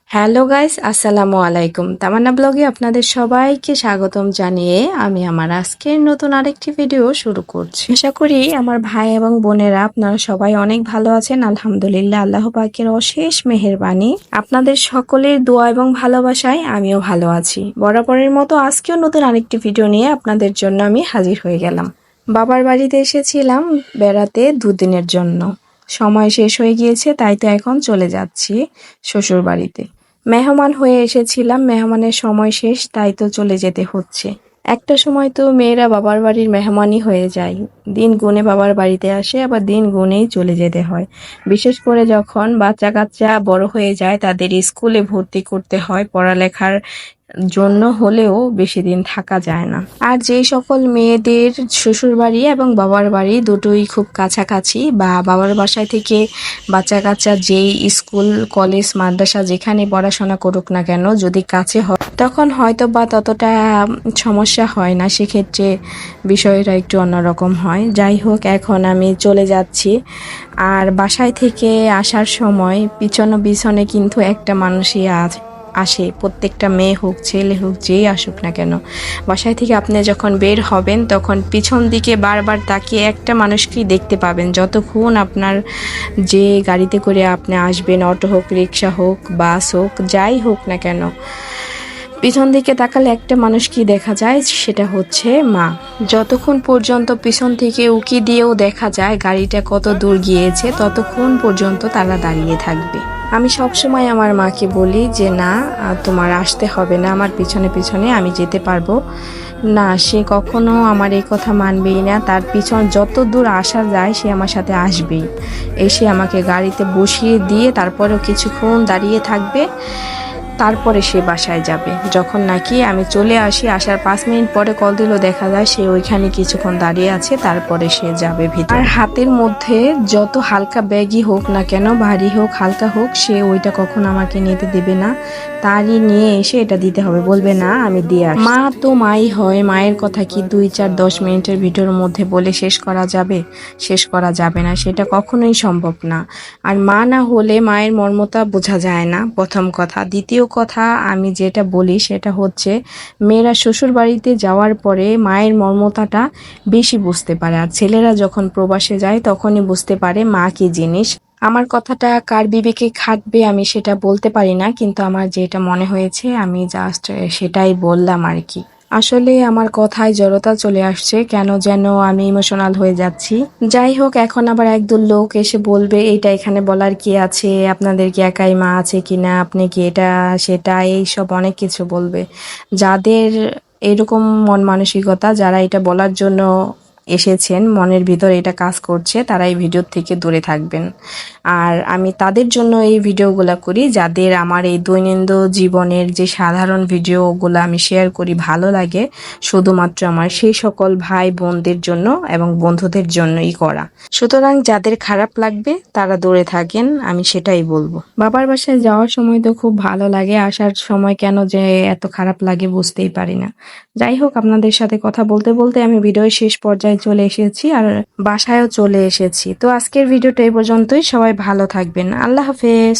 Hello guys, আসসালামু আলাইকুম। তামান্না ব্লগে আপনাদের সবাইকে স্বাগতম জানিয়ে আমি আমার আজকের নতুন আরেকটি ভিডিও শুরু করছি। আশা করি আমার ভাই এবং বোনেরা আপনারা সবাই অনেক ভালো আছেন। আলহামদুলিল্লাহ, আল্লাহ পাকের অশেষ মেহেরবানি। আপনাদের সকলের দোয়া এবং ভালোবাসায় আমিও ভালো আছি। বরাবরের মতো আজকেও নতুন আরেকটি ভিডিও নিয়ে আপনাদের জন্য আমি হাজির হয়ে গেলাম। বাবার বাড়িতে এসেছিলাম বেড়াতে দুদিনের জন্য। সময় শেষ হয়ে গিয়েছে, তাই তো এখন চলে যাচ্ছি শ্বশুর বাড়িতে। মেহমান হয়ে এসেছিলাম, মেহমানের সময় শেষ, তাই তো চলে যেতে হচ্ছে। একটা সময় তো মেয়েরা বাবার বাড়ির মেহমানই হয়ে যায়, দিন গুনে বাবার বাড়িতে আসে, আবার দিন গুনেই চলে যেতে হয়। বিশেষ করে যখন বাচ্চা কাচ্চা বড় হয়ে যায়, তাদের স্কুলে ভর্তি করতে হয়, পড়ালেখার জন্য হলেও বেশি দিন থাকা যায় না। আর যেই সকল মেয়েদের শ্বশুর বাড়ি এবং বাবার বাড়ি দুটোই খুব কাছাকাছি, বা বাবার বাসায় থেকে বাচ্চা কাচ্চা যেই স্কুল কলেজ মাদ্রাসা যেখানে পড়াশোনা করুক না কেন, যদি কাছে হয় তখন হয়তো বা ততটা সমস্যা হয় না, সেক্ষেত্রে বিষয়টা একটু অন্যরকম হয়। যাই হোক, এখন আমি চলে যাচ্ছি। আর বাসায় থেকে আসার সময় পিছনে পিছনে কিন্তু একটা মানুষই আসে, প্রত্যেকটা মেয়ে হোক ছেলে হোক যেই আসুক না কেন। বাসায় থেকে আপনি যখন বের হবেন তখন পিছন দিকে বারবার তাকিয়ে একটা মানুষকেই দেখতে পাবেন, যতক্ষণ আপনার যে গাড়িতে করে আপনি আসবেন, অটো হোক রিক্সা হোক বাস হোক যাই হোক না কেন, পিছন দিকে তাকালে একটা মানুষকেই দেখা যায়, সেটা হচ্ছে মা। যতক্ষণ পর্যন্ত পিছন থেকে উকি দিয়েও দেখা যায় গাড়িটা কত দূর গিয়েছে, ততক্ষণ পর্যন্ত তারা দাঁড়িয়ে থাকবে। আমি সবসময় আমার মাকে বলি যে না, তোমার আসতে হবে না, আমার পিছনে পিছনে আমি যেতে পারবো না। সে কখনো আমার এই কথা মানবেই না, তার পিছন যত দূর আসা যায় সে আমার সাথে আসবেই। এসে আমাকে গাড়িতে বসিয়ে দিয়ে তারপরেও কিছুক্ষণ দাঁড়িয়ে থাকবে, তারপরে সে বাসায় যাবে। যখন নাকি আমি চলে আসি, আসার 5 মিনিট পরে কল দিল, দেখা যায় সে ওইখানে কিছুক্ষণ দাঁড়িয়ে আছে, তারপরে সে যাবে ভিতরে। আর হাতের মধ্যে যত হালকা ব্যাগই হোক না কেন, ভারী হোক হালকা হোক, সে ওইটা কখনো আমাকে নিতে দেবে না, তারই নিয়ে এসে এটা দিতে হবে, বলবে না আমি দিয়ে আসি। মা তো মাই হয়, মায়ের কথা কি 2-4-10 মিনিটের ভিডিওর মধ্যে বলে শেষ করা যাবে? শেষ করা যাবে না, সেটা কখনোই সম্ভব না। আর মা না হলে মায়ের মর্মতা বোঝা যায় না, প্রথম কথা। দ্বিতীয় কথা, আমি যেটা বলি সেটা হচ্ছে মেয়েরা শ্বশুর বাড়িতে যাওয়ার পরে মায়ের মর্মতাটা বেশি বুঝতে পারে, আর ছেলেরা যখন প্রবাসে যায় তখনই বুঝতে পারে মা কি জিনিস। আমার কথাটা কার বিবেকে খাটবে আমি সেটা বলতে পারি না, কিন্তু আমার যেটা মনে হয়েছে আমি জাস্ট সেটাই বললাম আর কি। আসলে আমার কথায় জড়তা চলে আসছে, কেন যেন আমি ইমোশনাল হয়ে যাচ্ছি। যাই হোক, এখন আবার একদল লোক এসে বলবে এইটা এখানে বলার কি আছে, আপনাদের কি একাই মা আছে কিনা, আপনি কি এটা সেটা এইসব অনেক কিছু বলবে। যাদের এরকম মন মানসিকতা, যারা এটা বলার জন্য এসেছেন, মনের ভিতর এটা কাজ করছে, তারা এই ভিডিও থেকে দূরে থাকবেন। আর আমি তাদের জন্য এই ভিডিওগুলো করি, যাদের আমার এই দৈনন্দিন জীবনের যে সাধারণ ভিডিওগুলো আমি শেয়ার করি ভালো লাগে, শুধুমাত্র আমার সেই সকল ভাই বোনদের জন্য এবং বন্ধুদের জন্যই করা। সুতরাং যাদের খারাপ লাগবে তারা দূরে থাকেন, আমি সেটাই বলবো। বাবার বাসায় যাওয়ার সময় তো খুব ভালো লাগে, আসার সময় কেন যে এত খারাপ লাগে বুঝতেই পারি না। যাই হোক, আপনাদের সাথে কথা বলতে বলতে আমি ভিডিওর শেষ পর্যায়ে চলে এসেছি, আর বাসায়ও চলে এসেছি। তো আজকের ভিডিওটা এই পর্যন্তই, সবাই ভালো থাকবেন, আল্লাহ হাফেজ।